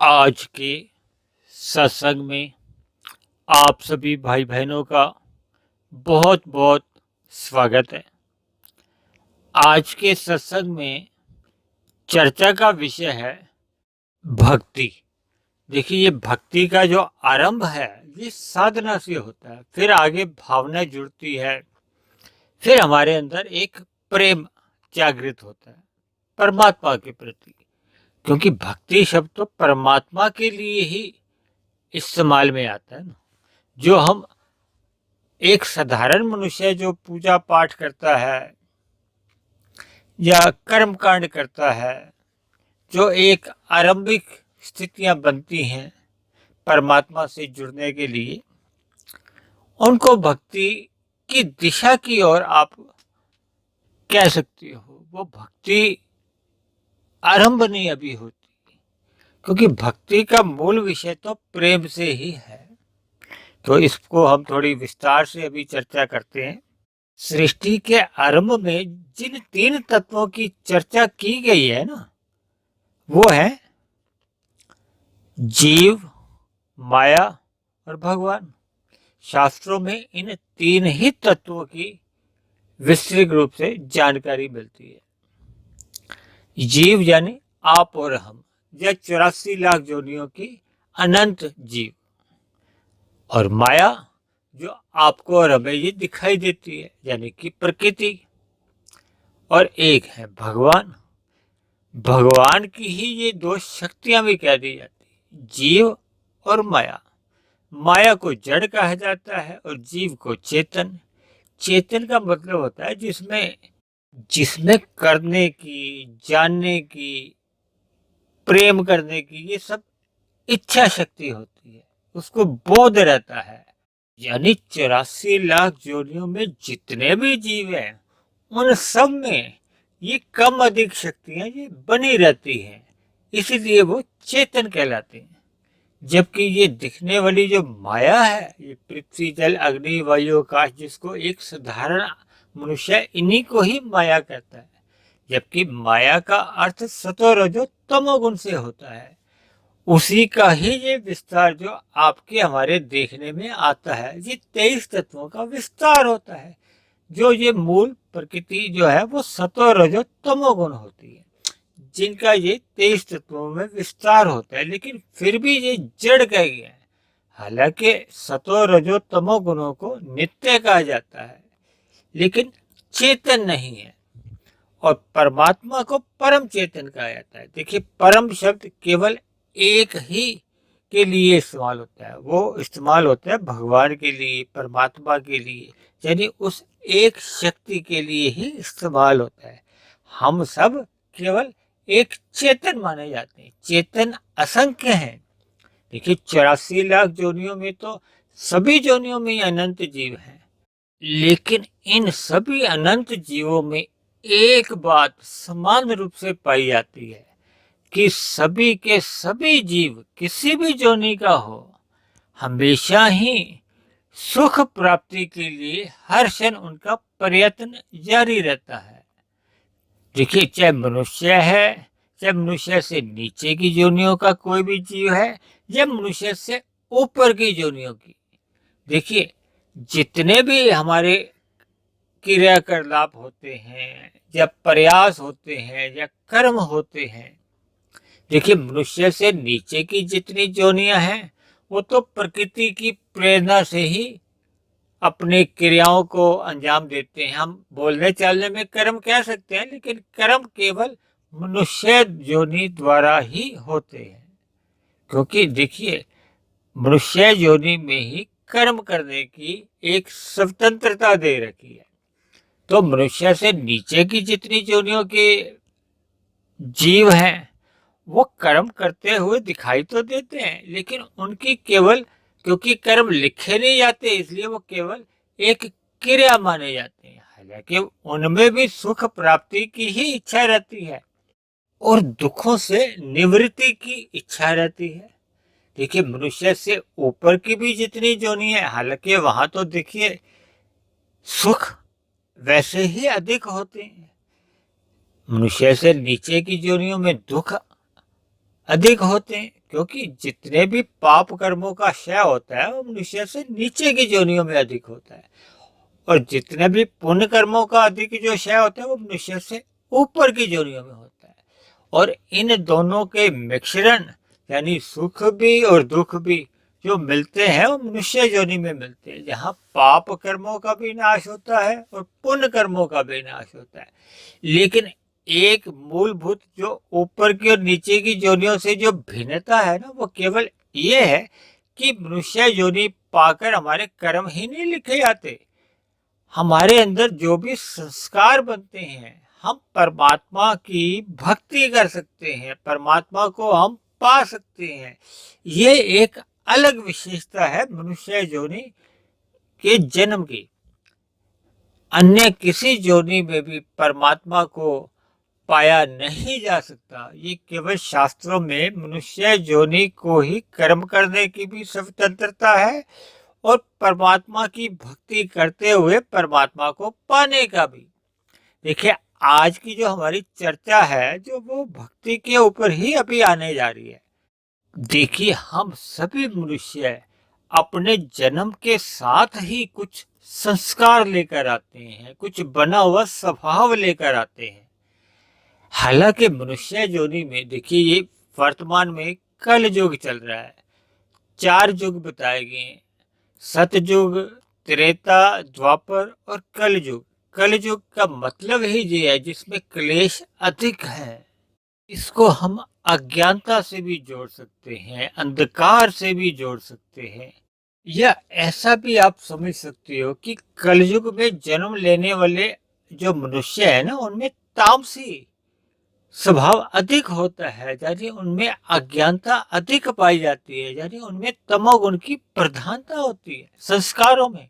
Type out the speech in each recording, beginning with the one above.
आज के सत्संग में आप सभी भाई बहनों का बहुत बहुत स्वागत है। आज के सत्संग में चर्चा का विषय है भक्ति। देखिए, ये भक्ति का जो आरंभ है ये साधना से होता है, फिर आगे भावना जुड़ती है, फिर हमारे अंदर एक प्रेम जागृत होता है परमात्मा के प्रति, क्योंकि भक्ति शब्द तो परमात्मा के लिए ही इस्तेमाल में आता है ना। जो हम एक साधारण मनुष्य जो पूजा पाठ करता है या कर्म कांड करता है, जो एक आरंभिक स्थितियां बनती हैं परमात्मा से जुड़ने के लिए, उनको भक्ति की दिशा की ओर आप कह सकते हो। वो भक्ति आरंभ नहीं अभी होती, क्योंकि भक्ति का मूल विषय तो प्रेम से ही है। तो इसको हम थोड़ी विस्तार से अभी चर्चा करते हैं। सृष्टि के आरंभ में जिन तीन तत्वों की चर्चा की गई है ना, वो है जीव, माया और भगवान। शास्त्रों में इन तीन ही तत्वों की विस्तृत रूप से जानकारी मिलती है। जीव यानी आप और हम, या 84 लाख योनियों की अनंत जीव, और माया जो आपको और हमें ये दिखाई देती है, यानी कि प्रकृति। और एक है भगवान। भगवान की ही ये दो शक्तियां भी कह दी जाती है, जीव और माया। माया को जड़ कहा जाता है और जीव को चेतन। चेतन का मतलब होता है जिसमें जिसमें करने की, जानने की, प्रेम करने की ये सब इच्छा शक्ति होती है, उसको बोध रहता है। यानी 84 लाख योनियों में जितने भी जीव हैं, उन सब में ये कम अधिक शक्तियां ये बनी रहती हैं, इसीलिए वो चेतन कहलाते हैं। जबकि ये दिखने वाली जो माया है, ये पृथ्वी, जल, अग्नि, वायु, आकाश, जिसको एक साधारण मनुष्य इन्हीं को ही माया कहता है। जबकि माया का अर्थ सतो रजो तमो गुण से होता है। उसी का ही ये विस्तार जो आपके हमारे देखने में आता है, ये 23 तत्वों का विस्तार होता है। जो ये मूल प्रकृति जो है वो सतो रजो तमो गुण होती है, जिनका ये 23 तत्वों में विस्तार होता है, लेकिन फिर भी ये जड़ कह गया है। हालांकि सतो रजो तमो गुणों को नित्य कहा जाता है, लेकिन चेतन नहीं है। और परमात्मा को परम चेतन कहा जाता है। देखिए, परम शब्द केवल एक ही के लिए इस्तेमाल होता है, वो इस्तेमाल होता है भगवान के लिए, परमात्मा के लिए, यानी उस एक शक्ति के लिए ही इस्तेमाल होता है। हम सब केवल एक चेतन माने जाते हैं। चेतन असंख्य हैं। देखिए, 84 लाख योनियों में तो सभी योनियों में अनंत जीव हैं, लेकिन इन सभी अनंत जीवों में एक बात समान रूप से पाई जाती है कि सभी के सभी जीव, किसी भी योनि का हो, हमेशा ही सुख प्राप्ति के लिए हर क्षण उनका प्रयत्न जारी रहता है। देखिए, चाहे मनुष्य है, चाहे मनुष्य से नीचे की योनियों का कोई भी जीव है, या मनुष्य से ऊपर की योनियों की, देखिए जितने भी हमारे क्रियाकलाप होते हैं, या प्रयास होते हैं, या कर्म होते हैं, देखिए मनुष्य से नीचे की जितनी योनियां हैं, वो तो प्रकृति की प्रेरणा से ही अपनी क्रियाओं को अंजाम देते हैं। हम बोलने चालने में कर्म कह सकते हैं, लेकिन कर्म केवल मनुष्य योनि द्वारा ही होते हैं, क्योंकि देखिए मनुष्य योनि में ही कर्म करने की एक स्वतंत्रता दे रखी है। तो मनुष्य से नीचे की जितनी योनियों के जीव हैं, वो कर्म करते हुए दिखाई तो देते हैं, लेकिन उनकी केवल, क्योंकि कर्म लिखे नहीं जाते, इसलिए वो केवल एक क्रिया माने जाते हैं। हालांकि उनमें भी सुख प्राप्ति की ही इच्छा रहती है और दुखों से निवृत्ति की इच्छा रहती है। देखिए, मनुष्य से ऊपर की भी जितनी योनि है, हालांकि वहां तो देखिए सुख वैसे ही अधिक होते हैं। मनुष्य से नीचे की योनियों में दुख अधिक होते हैं, क्योंकि जितने भी पाप कर्मों का क्षय होता है वो मनुष्य से नीचे की योनियों में अधिक होता है, और जितने भी पुण्य कर्मों का अधिक जो क्षय होता है वो मनुष्य से ऊपर की योनियों में होता है। और इन दोनों के मिश्रण यानी सुख भी और दुख भी जो मिलते हैं वो मनुष्य योनि में मिलते हैं, जहाँ पाप कर्मों का भी नाश होता है और पुण्य कर्मों का भी नाश होता है। लेकिन एक मूलभूत जो ऊपर की और नीचे की योनियों से जो भिन्नता है ना, वो केवल ये है कि मनुष्य योनि पाकर हमारे कर्म ही नहीं लिखे जाते, हमारे अंदर जो भी संस्कार बनते हैं, हम परमात्मा की भक्ति कर सकते हैं, परमात्मा को हम पा सकते हैं। ये एक अलग विशेषता है मनुष्य योनि के जन्म की। अन्य किसी योनि में भी परमात्मा को पाया नहीं जा सकता। ये केवल शास्त्रों में मनुष्य योनि को ही कर्म करने की भी स्वतंत्रता है और परमात्मा की भक्ति करते हुए परमात्मा को पाने का भी। देखिए, आज की जो हमारी चर्चा है जो वो भक्ति के ऊपर ही अभी आने जा रही है। देखिए, हम सभी मनुष्य अपने जन्म के साथ ही कुछ संस्कार लेकर आते हैं, कुछ बना हुआ स्वभाव लेकर आते हैं। हालांकि मनुष्य योनि में देखिए, ये वर्तमान में कल युग चल रहा है। 4 युग बताए गए हैं, सतयुग, त्रेता, द्वापर और कलयुग। कलयुग का मतलब ही ये है जिसमें क्लेश अधिक है। इसको हम अज्ञानता से भी जोड़ सकते हैं, अंधकार से भी जोड़ सकते हैं, या ऐसा भी आप समझ सकते हो कि कलयुग में जन्म लेने वाले जो मनुष्य है ना, उनमें तामसी स्वभाव अधिक होता है, यानी उनमें अज्ञानता अधिक पाई जाती है, यानी उनमें तमोगुण की प्रधानता होती है संस्कारों में।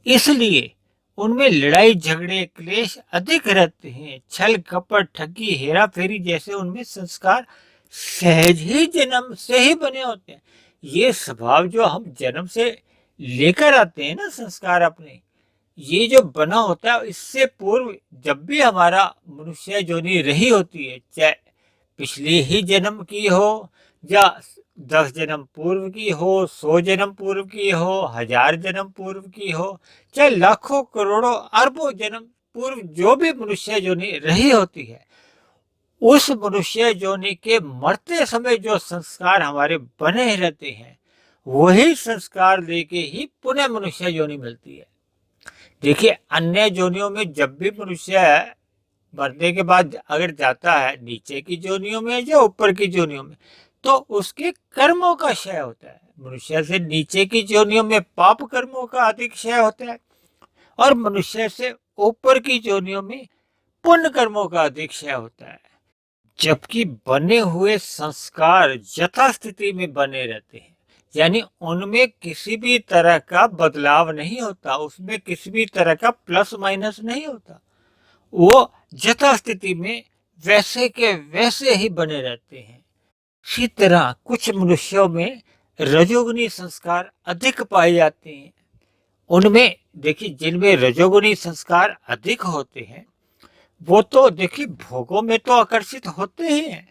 इसलिए उनमें लड़ाई झगड़े क्लेश अधिक रहते हैं। छल कपट ठगी हेरा फेरी जैसे उनमें संस्कार सहज ही जन्म से ही बने होते हैं। ये स्वभाव जो हम जन्म से लेकर आते हैं ना, संस्कार अपने, ये जो बना होता है इससे पूर्व जब भी हमारा मनुष्य योनि रही होती है, चाहे पिछले ही जन्म की हो या 10 जन्म पूर्व की हो, 100 जन्म पूर्व की हो, 1000 जन्म पूर्व की हो, चाहे लाखों करोड़ों अरबों जन्म पूर्व जो भी मनुष्य योनि रही होती है, उस मनुष्य योनि के मरते समय जो संस्कार हमारे बने रहते हैं, वही संस्कार लेके ही पुनः मनुष्य योनि मिलती है। देखिए, अन्य योनियों में जब भी मनुष्य मरने के बाद अगर जाता है नीचे की योनियों में या ऊपर की योनियों में, तो उसके कर्मों का क्षय होता है। मनुष्य से नीचे की योनियों में पाप कर्मों का अधिक क्षय होता है और मनुष्य से ऊपर की योनियों में पुण्य कर्मों का अधिक क्षय होता है। जबकि बने हुए संस्कार यथास्थिति में बने रहते हैं, यानी उनमें किसी भी तरह का बदलाव नहीं होता, उसमें किसी भी तरह का प्लस माइनस नहीं होता, वो यथास्थिति में वैसे के वैसे ही बने रहते हैं। इसी तरह कुछ मनुष्यों में रजोगुनी संस्कार अधिक पाए जाते हैं। उनमें देखिए, जिनमें रजोगुनी संस्कार अधिक होते हैं वो तो देखिए भोगों में तो आकर्षित होते ही हैं।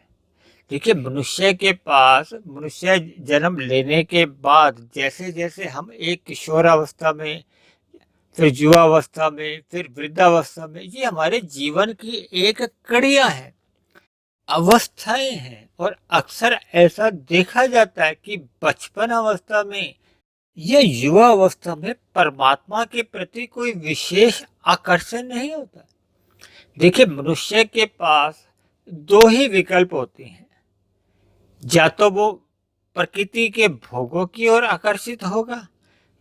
देखिए, मनुष्य के पास मनुष्य जन्म लेने के बाद जैसे जैसे हम एक किशोरावस्था में, फिर युवावस्था में, फिर वृद्धावस्था में, ये हमारे जीवन की एक कड़ियां हैं, अवस्थाएं हैं। और अक्सर ऐसा देखा जाता है कि बचपन अवस्था में या युवा अवस्था में परमात्मा के प्रति कोई विशेष आकर्षण नहीं होता। देखिए, मनुष्य के पास 2 ही विकल्प होते हैं, या तो वो प्रकृति के भोगों की ओर आकर्षित होगा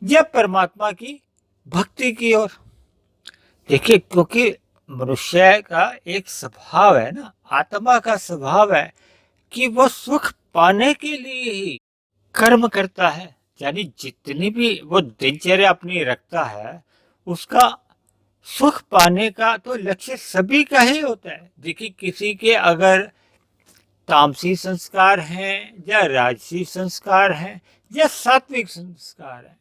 या परमात्मा की भक्ति की ओर। देखिए, क्योंकि मनुष्य का एक स्वभाव है ना, आत्मा का स्वभाव है कि वो सुख पाने के लिए ही कर्म करता है, यानी जितनी भी वो दिनचर्या अपनी रखता है उसका सुख पाने का तो लक्ष्य सभी का ही होता है। देखिए, किसी के अगर तामसी संस्कार हैं या राजसी संस्कार हैं या सात्विक संस्कार हैं,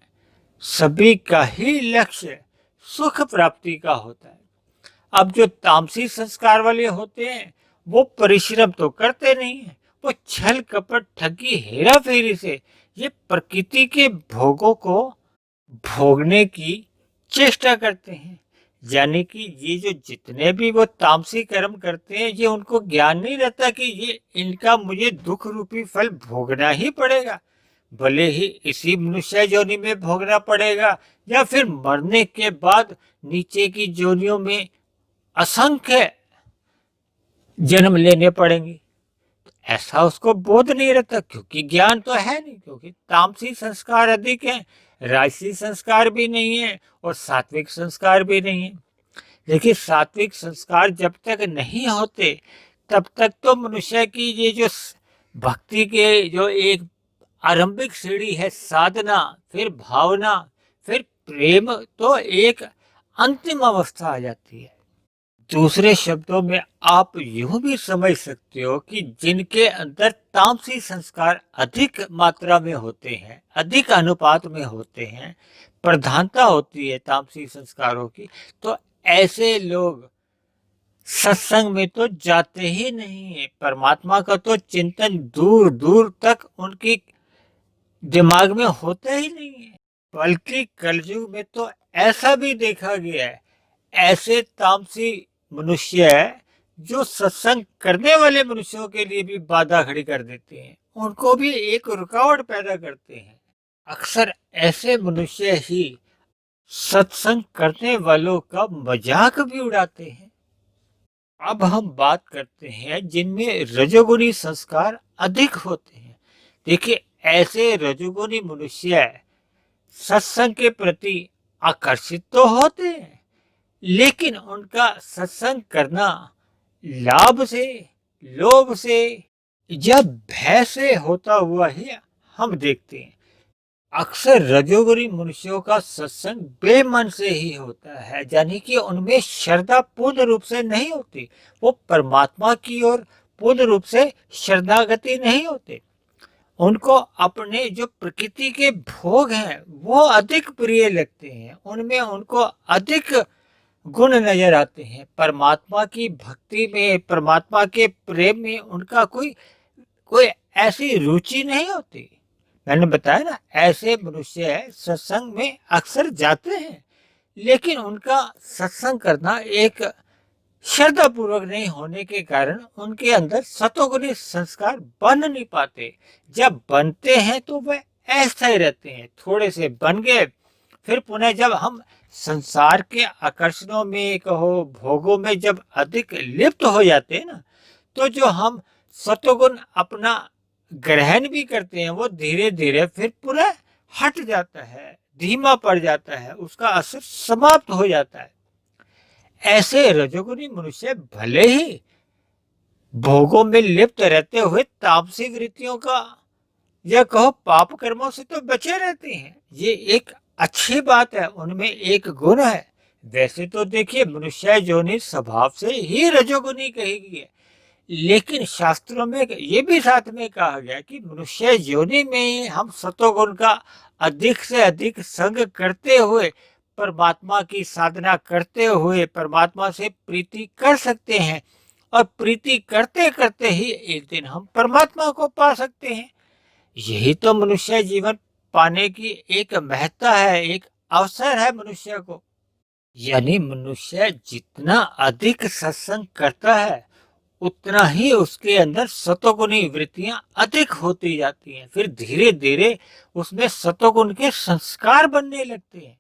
सभी का ही लक्ष्य सुख प्राप्ति का होता है। अब जो तामसी संस्कार वाले होते हैं वो परिश्रम तो करते नहीं है, वो छल कपट ठगी हेरा फेरी से ये प्रकृति के भोगों को भोगने की चेष्टा करते हैं। यानी कि ये जो जितने भी वो तामसी कर्म करते हैं, ये उनको ज्ञान नहीं रहता कि ये इनका मुझे दुख रूपी फल भोगना ही पड़ेगा, भले ही इसी मनुष्य योनि में भोगना पड़ेगा या फिर मरने के बाद नीचे की योनियों में असंख्य जन्म लेने पड़ेंगे। ऐसा उसको बोध नहीं रहता, क्योंकि ज्ञान तो है नहीं, क्योंकि तामसी संस्कार अधिक है, राजसी संस्कार भी नहीं है और सात्विक संस्कार भी नहीं है। देखिए, सात्विक संस्कार जब तक नहीं होते तब तक तो मनुष्य की ये जो भक्ति के जो एक आरंभिक सीढ़ी है, साधना, फिर भावना, फिर प्रेम, तो एक अंतिम अवस्था आ जाती है। दूसरे शब्दों में आप यूं भी समझ सकते हो कि जिनके अंदर तामसी संस्कार अधिक मात्रा में होते हैं, अधिक अनुपात में होते हैं, प्रधानता होती है तामसी संस्कारों की, तो ऐसे लोग सत्संग में तो जाते ही नहीं है। परमात्मा का तो चिंतन दूर दूर तक उनकी दिमाग में होता ही नहीं है। बल्कि कलयुग में तो ऐसा भी देखा गया है, ऐसे तामसी मनुष्य है जो सत्संग करने वाले मनुष्यों के लिए भी बाधा खड़ी कर देते हैं, उनको भी एक रुकावट पैदा करते हैं। अक्सर ऐसे मनुष्य ही सत्संग करने वालों का मजाक भी उड़ाते हैं। अब हम बात करते हैं जिनमें रजोगुणी संस्कार अधिक होते हैं। देखिए, ऐसे रजोगुणी मनुष्य सत्संग के प्रति आकर्षित तो होते हैं, लेकिन उनका सत्संग करना लाभ से, लोभ से या भय से होता हुआ ही हम देखते हैं। अक्सर रजोगुणी मनुष्यों का सत्संग बेमन से ही होता है, यानी कि उनमें श्रद्धा पूर्ण रूप से नहीं होती, वो परमात्मा की ओर पूर्ण रूप से श्रद्धागति नहीं होते। उनको अपने जो प्रकृति के भोग हैं वो अधिक प्रिय लगते हैं, उनमें उनको अधिक गुण नजर आते हैं। परमात्मा की भक्ति में, परमात्मा के प्रेम में उनका कोई कोई ऐसी रुचि नहीं होती। मैंने बताया ना, ऐसे मनुष्य सत्संग में अक्सर जाते हैं, लेकिन उनका सत्संग करना एक श्रद्धा पूर्वक नहीं होने के कारण उनके अंदर सतोगुणी संस्कार बन नहीं पाते। जब बनते हैं तो वह अस्थायी रहते हैं, थोड़े से बन गए, फिर पुनः जब हम संसार के आकर्षणों में, कहो भोगों में जब अधिक लिप्त हो जाते हैं ना, तो जो हम सतोगुण अपना ग्रहण भी करते हैं वो धीरे धीरे फिर पूरा हट जाता है, धीमा पड़ जाता है, उसका असर समाप्त हो जाता है। ऐसे रजोगुणी मनुष्य भले ही भोगों में लिप्त रहते हुए तामसी वृत्तियों का या कहो पाप कर्मों से तो बचे रहते हैं, ये एक अच्छी बात है, उनमें एक गुण है। वैसे तो देखिए, मनुष्य योनि स्वभाव से ही रजोगुणी कही गई है, लेकिन शास्त्रों में ये भी साथ में कहा गया कि मनुष्य योनि में हम सतोगुण का अधिक से अधिक संग करते हुए, परमात्मा की साधना करते हुए परमात्मा से प्रीति कर सकते हैं, और प्रीति करते करते ही एक दिन हम परमात्मा को पा सकते हैं। यही तो मनुष्य जीवन पाने की एक महत्ता है, एक अवसर है मनुष्य को। यानी मनुष्य जितना अधिक सत्संग करता है उतना ही उसके अंदर सतोगुणी वृत्तियां अधिक होती जाती हैं, फिर धीरे धीरे उसमें सतोगुण के संस्कार बनने लगते हैं।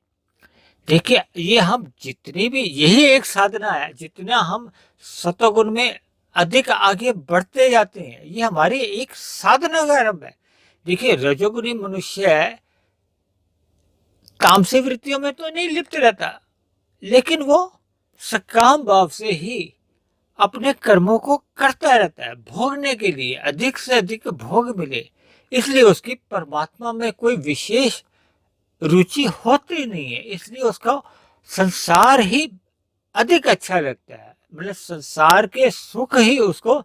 देखिए, ये हम जितनी भी, यही एक साधना है, जितना हम सतोगुण में अधिक आगे बढ़ते जाते हैं, ये हमारी एक साधना का आरंभ है। देखिए, रजोगुणी मनुष्य तामसी वृत्तियों में तो नहीं लिप्त रहता, लेकिन वो सकाम भाव से ही अपने कर्मों को करता रहता है, भोगने के लिए, अधिक से अधिक भोग मिले, इसलिए उसकी परमात्मा में कोई विशेष रुचि होती नहीं है, इसलिए उसका संसार ही अधिक अच्छा लगता है, मतलब संसार के सुख ही उसको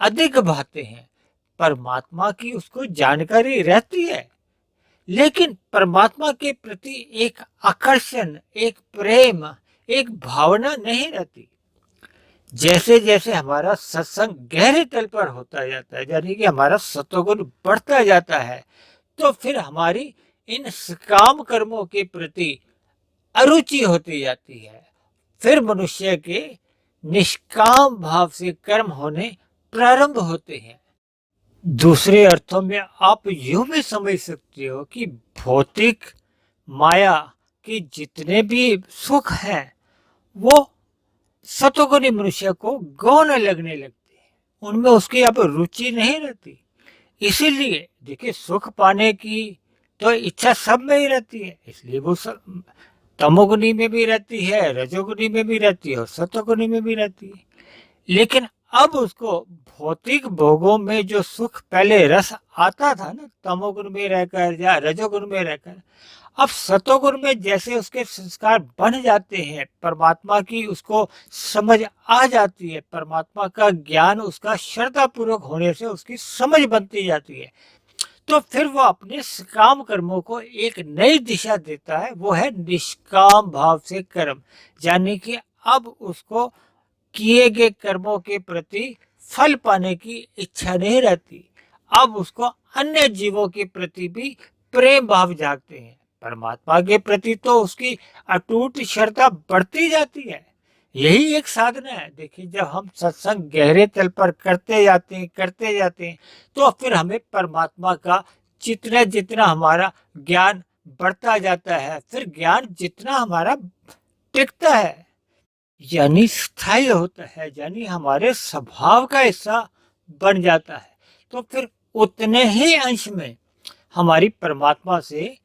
अधिक भाते हैं। परमात्मा की उसको जानकारी रहती है, लेकिन परमात्मा के प्रति एक आकर्षण, एक प्रेम, एक भावना नहीं रहती। जैसे जैसे हमारा सत्संग गहरे तल पर होता जाता है, यानी कि हमारा सत्वगुण बढ़ता जाता है, तो फिर हमारी इन काम कर्मों के प्रति अरुचि होती जाती है। फिर मनुष्य के निष्काम भाव से कर्म होने प्रारंभ होते हैं। दूसरे अर्थों में आप यूं भी समझ सकते हो कि भौतिक माया के जितने भी सुख हैं, वो सतोगुणी मनुष्य को गौण लगने लगते हैं, उनमें उसकी अब रुचि नहीं रहती। इसीलिए देखिए, सुख पाने की तो इच्छा सब में ही रहती है, इसलिए वो सब तमोगुनी में भी रहती है, रजोगुनी में भी रहती है और सतोगुनी में भी रहती है। लेकिन अब उसको भौतिक भोगों में जो सुख पहले रस आता था ना, तमोगुण में रहकर या रजोगुण में रहकर, अब सतोगुण में जैसे उसके संस्कार बन जाते हैं, परमात्मा की उसको समझ आ जाती है, परमात्मा का ज्ञान उसका श्रद्धा पूर्वक होने से उसकी समझ बनती जाती है, तो फिर वो अपने सकाम कर्मों को एक नई दिशा देता है, वो है निष्काम भाव से कर्म। यानी कि अब उसको किए गए कर्मों के प्रति फल पाने की इच्छा नहीं रहती। अब उसको अन्य जीवों के प्रति भी प्रेम भाव जागते हैं। परमात्मा के प्रति तो उसकी अटूट श्रद्धा बढ़ती जाती है। यही एक साधना है। देखिए, जब हम सत्संग गहरे तल पर करते जाते हैं, तो फिर हमें परमात्मा का जितना जितना हमारा ज्ञान बढ़ता जाता है, फिर ज्ञान जितना हमारा टिकता है, यानी स्थायी होता है, यानी हमारे स्वभाव का हिस्सा बन जाता है, तो फिर उतने ही अंश में हमारी परमात्मा से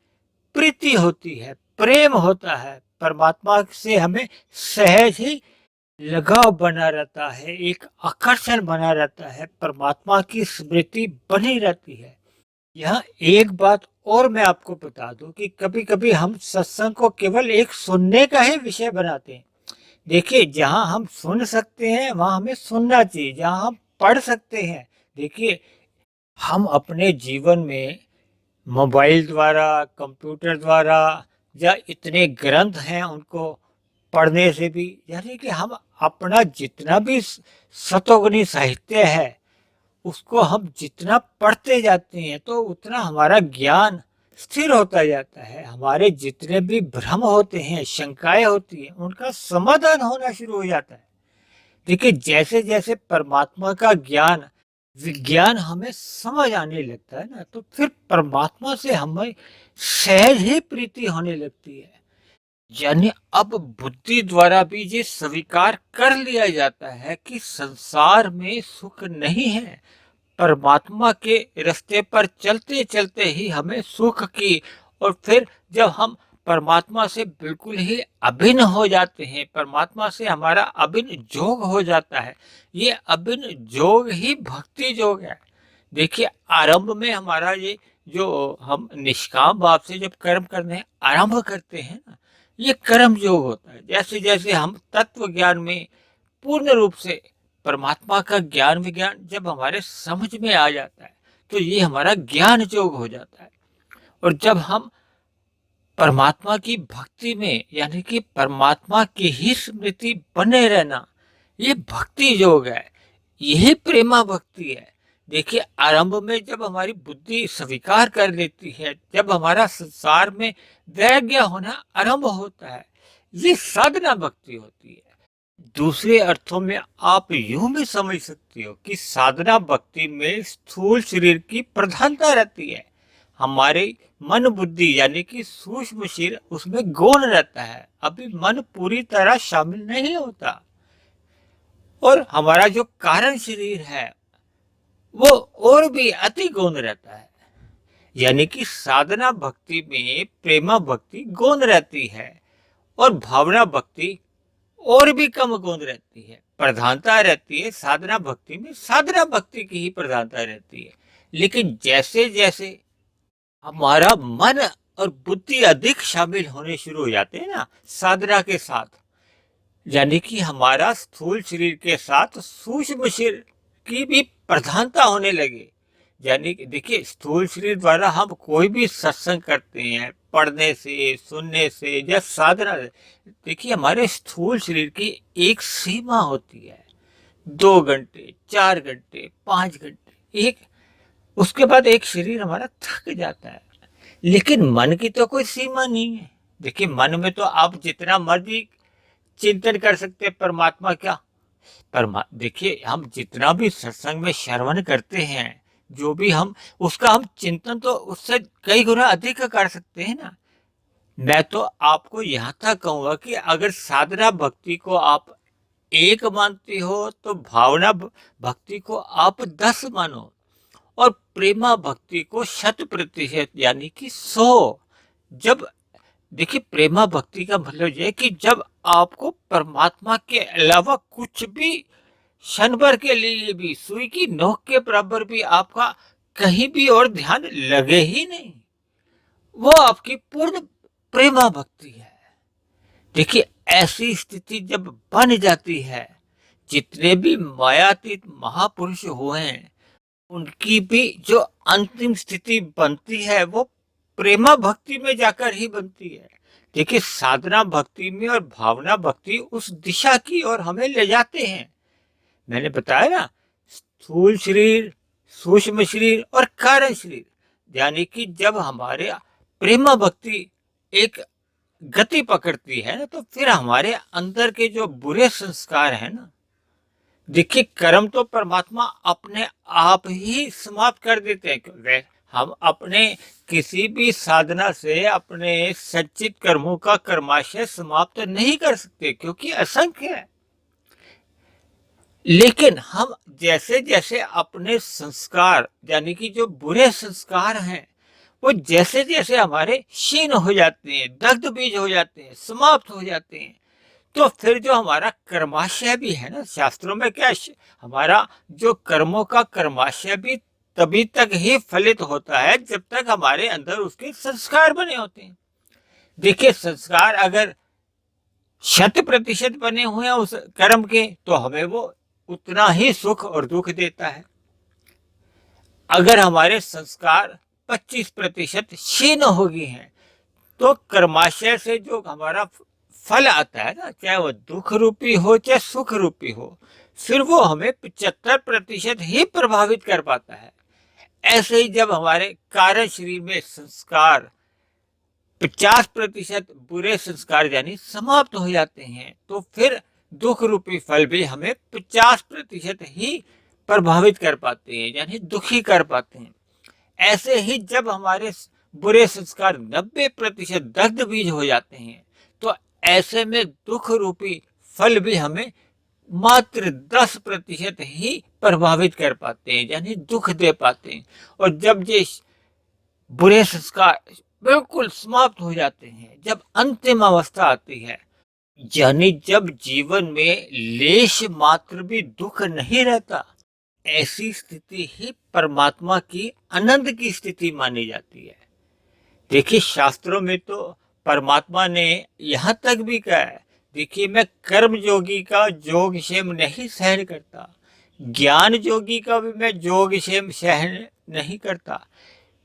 प्रीति होती है, प्रेम होता है, परमात्मा से हमें सहज ही लगाव बना रहता है, एक आकर्षण बना रहता है, परमात्मा की स्मृति बनी रहती है। यहाँ एक बात और मैं आपको बता दूं कि कभी कभी हम सत्संग को केवल एक सुनने का ही विषय बनाते हैं। देखिए, जहाँ हम सुन सकते हैं वहाँ हमें सुनना चाहिए, जहाँ हम पढ़ सकते हैं, देखिए, हम अपने जीवन में मोबाइल द्वारा, कंप्यूटर द्वारा, या इतने ग्रंथ हैं उनको पढ़ने से भी, यानी कि हम अपना जितना भी सतोगुनी साहित्य है उसको हम जितना पढ़ते जाते हैं, तो उतना हमारा ज्ञान स्थिर होता जाता है। हमारे जितने भी भ्रम होते हैं, शंकाएं होती हैं, उनका समाधान होना शुरू हो जाता है। देखिए, जैसे जैसे परमात्मा का ज्ञान, विज्ञान हमें समझ आने लगता है ना, तो फिर परमात्मा से हमें सहज ही प्रीति होने लगती है। यानी अब बुद्धि द्वारा भी ये स्वीकार कर लिया जाता है कि संसार में सुख नहीं है। परमात्मा के रास्ते पर चलते चलते ही हमें सुख की, और फिर जब हम परमात्मा से बिल्कुल ही अभिन्न हो जाते हैं, परमात्मा से हमारा अभिन्न जोग हो जाता है, ये अभिन्न जोग ही भक्ति जोग है। देखिए, आरंभ में हमारा ये जो हम निष्काम भाव से जब कर्म करने आरंभ करते हैं ना, ये कर्म योग होता है। जैसे जैसे हम तत्व ज्ञान में पूर्ण रूप से परमात्मा का ज्ञान विज्ञान जब हमारे समझ में आ जाता है, तो ये हमारा ज्ञान योग हो जाता है। और जब हम परमात्मा की भक्ति में, यानी कि परमात्मा की ही स्मृति बने रहना, ये भक्ति योग है, यही प्रेमा भक्ति है। देखिए, आरंभ में जब हमारी बुद्धि स्वीकार कर लेती है, जब हमारा संसार में वैज्ञ होना आरंभ होता है, ये साधना भक्ति होती है। दूसरे अर्थों में आप यूं भी समझ सकते हो कि साधना भक्ति में स्थूल शरीर की प्रधानता रहती है। हमारे मन बुद्धि यानी कि सूक्ष्म शरीर उसमें गौण रहता है, अभी मन पूरी तरह शामिल नहीं होता। और हमारा जो कारण शरीर है वो और भी अति गौण रहता है। यानी कि साधना भक्ति में प्रेमा भक्ति गौण रहती है, और भावना भक्ति और भी कम गौण रहती है। प्रधानता रहती है साधना भक्ति में, साधना भक्ति की ही प्रधानता रहती है। लेकिन जैसे जैसे हमारा मन और बुद्धि अधिक शामिल होने शुरू हो जाते हैं ना साधना के साथ, यानी कि हमारा स्थूल शरीर के साथ सूक्ष्म शरीर की भी प्रधानता होने लगे। यानी कि देखिए, स्थूल शरीर द्वारा हम कोई भी सत्संग करते हैं, पढ़ने से, सुनने से या साधना से, देखिए हमारे स्थूल शरीर की एक सीमा होती है। 2 घंटे, 4 घंटे, 5 घंटे, उसके बाद एक शरीर हमारा थक जाता है। लेकिन मन की तो कोई सीमा नहीं है। देखिए, मन में तो आप जितना मर्जी चिंतन कर सकते हैं परमात्मा क्या। देखिए, हम जितना भी सत्संग में श्रवण करते हैं, जो भी हम उसका हम चिंतन तो उससे कई गुना अधिक कर सकते हैं ना। मैं तो आपको यहाँ तक कहूंगा कि अगर साधना भक्ति को आप 1 मानती हो तो भावना भक्ति को आप 10 मानो, और प्रेमा भक्ति को 100% यानी कि 100। जब देखिए, प्रेमा भक्ति का मतलब यह है कि जब आपको परमात्मा के अलावा कुछ भी क्षण भर के लिए भी सुई की नोक के बराबर भी आपका कहीं भी और ध्यान लगे ही नहीं, वो आपकी पूर्ण प्रेमा भक्ति है। देखिए, ऐसी स्थिति जब बन जाती है, जितने भी मायातीत महापुरुष हुए हैं, उनकी भी जो अंतिम स्थिति बनती है वो प्रेमा भक्ति में जाकर ही बनती है। देखिए, साधना भक्ति में और भावना भक्ति उस दिशा की ओर हमें ले जाते हैं। मैंने बताया ना, स्थूल शरीर, सूक्ष्म शरीर और कारण शरीर, यानी कि जब हमारे प्रेमा भक्ति एक गति पकड़ती है ना, तो फिर हमारे अंदर के जो बुरे संस्कार है ना, देखिए, कर्म तो परमात्मा अपने आप ही समाप्त कर देते हैं। क्योंकि हम अपने किसी भी साधना से अपने संचित कर्मों का कर्माशय समाप्त नहीं कर सकते, क्योंकि असंख्य है। लेकिन हम जैसे जैसे अपने संस्कार, यानी कि जो बुरे संस्कार हैं, वो जैसे जैसे हमारे क्षीण हो जाते हैं, दग्ध बीज हो जाते हैं, समाप्त हो जाते हैं, तो फिर जो हमारा कर्माशय भी है ना, शास्त्रों में क्या, हमारा जो कर्मों का कर्माशय भी तभी तक ही फलित होता है जब तक हमारे अंदर उसके संस्कार बने होते हैं। देखिए, संस्कार अगर 100% बने हुए हैं उस कर्म के, तो हमें वो उतना ही सुख और दुख देता है। अगर हमारे संस्कार 25% क्षीण हो गए हैं, तो कर्माशय से जो हमारा फल आता है ना, चाहे वो दुख रूपी हो चाहे सुख रूपी हो, फिर वो हमें 75% ही प्रभावित कर पाता है। ऐसे ही जब हमारे कारण शरीर में संस्कार 50% बुरे संस्कार यानी समाप्त हो जाते हैं, तो फिर दुख रूपी फल भी हमें 50% ही प्रभावित कर पाते हैं, यानी दुखी कर पाते हैं। ऐसे ही जब हमारे बुरे संस्कार 90% दग्ध बीज हो जाते हैं, तो ऐसे में दुख रूपी फल भी हमें मात्र 10% ही प्रभावित कर पाते हैं, यानी दुख दे पाते हैं। और जब ये बुरे संस्कार बिल्कुल समाप्त हो जाते हैं, जब अंतिम अवस्था आती है, यानी जब जीवन में लेश मात्र भी दुख नहीं रहता, ऐसी स्थिति ही परमात्मा की आनंद की स्थिति मानी जाती है। देखिए, शास्त्रों में तो परमात्मा ने यहाँ तक भी कहा है, देखिए, मैं कर्म योगी का जोग क्षेम नहीं सहन करता, ज्ञान योगी का भी मैं जोग क्षेम सहन नहीं करता,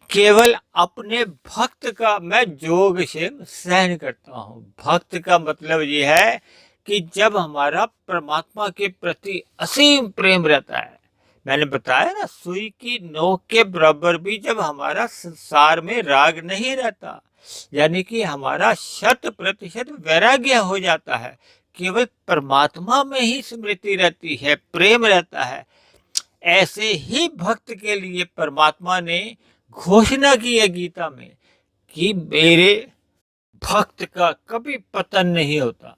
केवल अपने भक्त का मैं जोग क्षेम सहन करता हूँ। भक्त का मतलब ये है कि जब हमारा परमात्मा के प्रति असीम प्रेम रहता है, मैंने बताया ना, सुई की नोक के बराबर भी जब हमारा संसार में राग नहीं रहता, यानी कि हमारा 100% वैराग्य हो जाता है, केवल परमात्मा में ही स्मृति रहती है, प्रेम रहता है, ऐसे ही भक्त के लिए परमात्मा ने घोषणा की है गीता में कि मेरे भक्त का कभी पतन नहीं होता।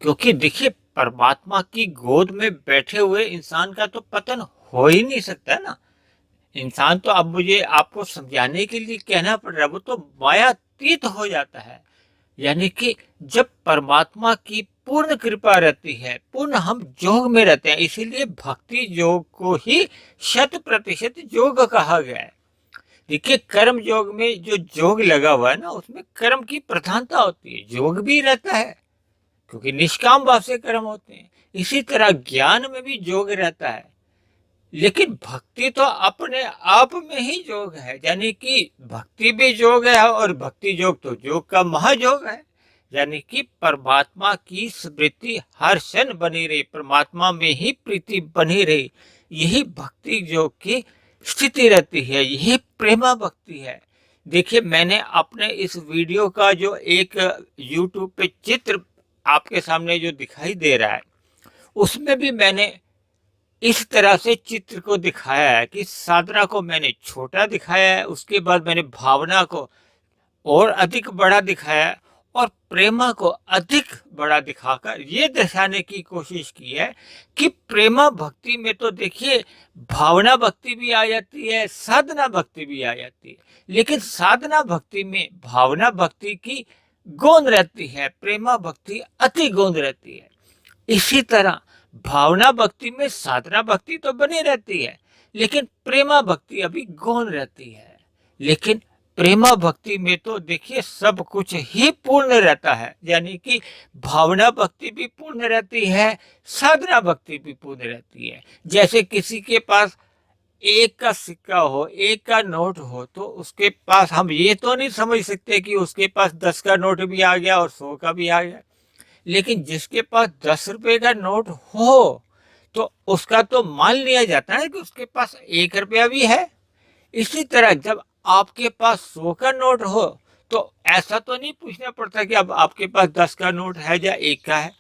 क्योंकि देखिए, परमात्मा की गोद में बैठे हुए इंसान का तो पतन हो ही नहीं सकता ना। इंसान तो, अब मुझे आपको समझाने के लिए कहना पड़ रहा है, वो तो मायातीत हो जाता है। यानी कि जब परमात्मा की पूर्ण कृपा रहती है, पूर्ण हम योग में रहते हैं, इसीलिए भक्ति योग को ही 100% योग कहा गया है। देखिए, कर्म योग में जो योग लगा हुआ है ना, उसमें कर्म की प्रधानता होती है, योग भी रहता है, क्योंकि निष्काम भाव से कर्म होते हैं। इसी तरह ज्ञान में भी योग रहता है, लेकिन भक्ति तो अपने आप में ही योग है, यानी कि भक्ति भी योग है, और भक्ति योग तो योग का महायोग है। यानी कि परमात्मा की स्मृति हर क्षण बनी रही, परमात्मा में ही प्रीति बनी रही, यही भक्ति जो कि स्थिति रहती है, यही प्रेमा भक्ति है। देखिए, मैंने अपने इस वीडियो का जो एक यूट्यूब पे चित्र आपके सामने जो दिखाई दे रहा है, उसमें भी मैंने इस तरह से चित्र को दिखाया है कि साधना को मैंने छोटा दिखाया है, उसके बाद मैंने भावना को और अधिक बड़ा दिखाया है और प्रेमा को अधिक बड़ा दिखाकर ये दर्शाने की कोशिश की है कि प्रेमा भक्ति में तो देखिए भावना भक्ति भी आ जाती है, साधना भक्ति भी आ जाती है, लेकिन साधना भक्ति में भावना भक्ति की गौण रहती है, प्रेमा भक्ति अति गौण रहती है। इसी तरह भावना भक्ति में साधना भक्ति तो बनी रहती है, लेकिन प्रेमा भक्ति अभी गौण रहती है। लेकिन प्रेमा भक्ति में तो देखिए सब कुछ ही पूर्ण रहता है, यानी कि भावना भक्ति भी पूर्ण रहती है, साधना भक्ति भी पूर्ण रहती है। जैसे किसी के पास एक का सिक्का हो, एक का नोट हो, तो उसके पास हम ये तो नहीं समझ सकते कि उसके पास 10 का नोट भी आ गया और 100 का भी आ गया। लेकिन जिसके पास 10 रुपए का नोट हो तो उसका तो मान लिया जाता है कि उसके पास 1 रुपया भी है। इसी तरह जब आपके पास 100 का नोट हो तो ऐसा तो नहीं पूछना पड़ता कि अब आपके पास 10 का नोट है या 1 का है।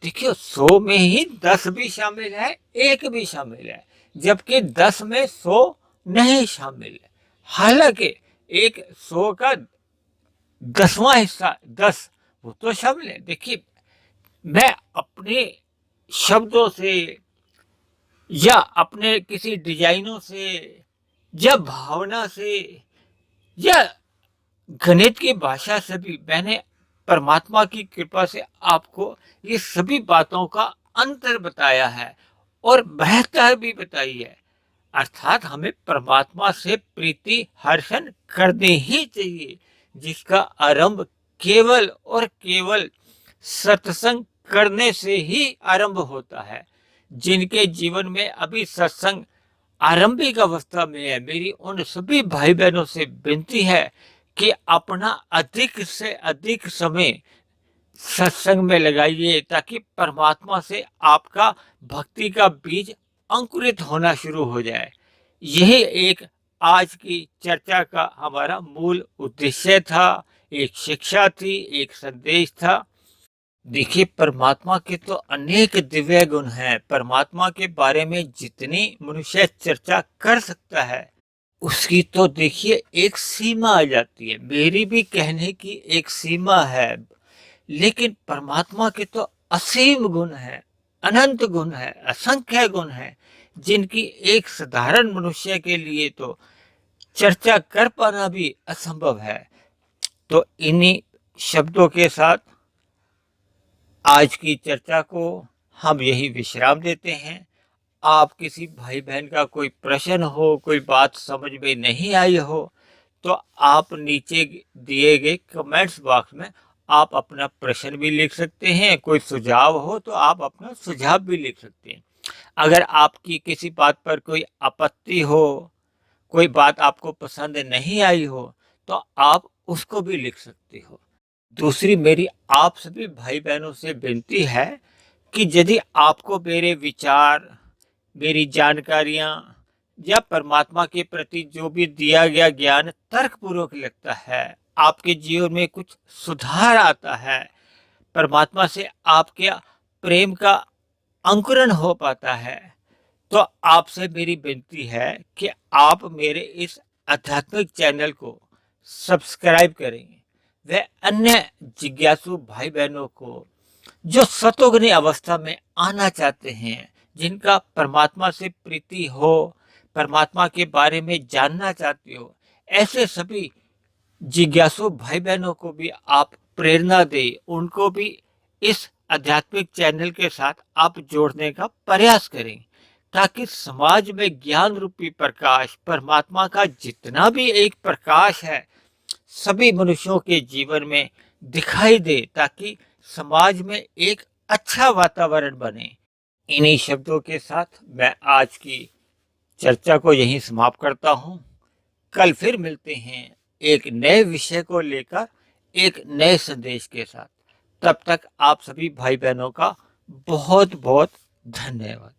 देखिए, 100 में ही 10 भी शामिल है, 1 भी शामिल है, जबकि 10 में 100 नहीं शामिल है। हालांकि एक 100 का 10वां हिस्सा 10 वो तो शामिल है। देखिए, मैं अपने शब्दों से या अपने किसी डिजाइनों से या भावना से या गणित की भाषा से भी मैंने परमात्मा की कृपा से आपको ये सभी बातों का अंतर बताया है और बेहतर भी बताई है। अर्थात हमें परमात्मा से प्रीति हर्षण करनी ही चाहिए, जिसका आरंभ केवल और केवल सत्संग करने से ही आरंभ होता है। जिनके जीवन में अभी सत्संग आरंभिक अवस्था में है, मेरी उन सभी भाई बहनों से विनती है कि अपना अधिक से अधिक समय सत्संग में लगाइए, ताकि परमात्मा से आपका भक्ति का बीज अंकुरित होना शुरू हो जाए। यही एक आज की चर्चा का हमारा मूल उद्देश्य था, एक शिक्षा थी, एक संदेश था। देखिए, परमात्मा के तो अनेक दिव्य गुण हैं। परमात्मा के बारे में जितनी मनुष्य चर्चा कर सकता है उसकी तो देखिए एक सीमा आ जाती है। मेरी भी कहने की एक सीमा है, लेकिन परमात्मा के तो असीम गुण है, अनंत गुण है, असंख्य गुण है, जिनकी एक साधारण मनुष्य के लिए तो चर्चा कर पाना भी असंभव है। तो इन्हीं शब्दों के साथ आज की चर्चा को हम यही विश्राम देते हैं। आप किसी भाई बहन का कोई प्रश्न हो, कोई बात समझ में नहीं आई हो, तो आप नीचे दिए गए कमेंट्स बॉक्स में आप अपना प्रश्न भी लिख सकते हैं। कोई सुझाव हो तो आप अपना सुझाव भी लिख सकते हैं। अगर आपकी किसी बात पर कोई आपत्ति हो, कोई बात आपको पसंद नहीं आई हो, तो आप उसको भी लिख सकते हो। दूसरी मेरी आप सभी भाई बहनों से विनती है कि यदि आपको मेरे विचार, मेरी जानकारियाँ या परमात्मा के प्रति जो भी दिया गया ज्ञान तर्कपूर्वक लगता है, आपके जीवन में कुछ सुधार आता है, परमात्मा से आपके प्रेम का अंकुरण हो पाता है, तो आपसे मेरी विनती है कि आप मेरे इस आध्यात्मिक चैनल को सब्सक्राइब करें। व अन्य जिज्ञासु भाई बहनों को जो सतोगुनी अवस्था में आना चाहते हैं, जिनका परमात्मा से प्रीति हो, परमात्मा के बारे में जानना चाहते हो, ऐसे सभी जिज्ञासु भाई बहनों को भी आप प्रेरणा दें, उनको भी इस आध्यात्मिक चैनल के साथ आप जोड़ने का प्रयास करें, ताकि समाज में ज्ञान रूपी प्रकाश, परमात्मा का जितना भी एक प्रकाश है, सभी मनुष्यों के जीवन में दिखाई दे, ताकि समाज में एक अच्छा वातावरण बने। इन्हीं शब्दों के साथ मैं आज की चर्चा को यहीं समाप्त करता हूं। कल फिर मिलते हैं एक नए विषय को लेकर, एक नए संदेश के साथ। तब तक आप सभी भाई बहनों का बहुत बहुत धन्यवाद।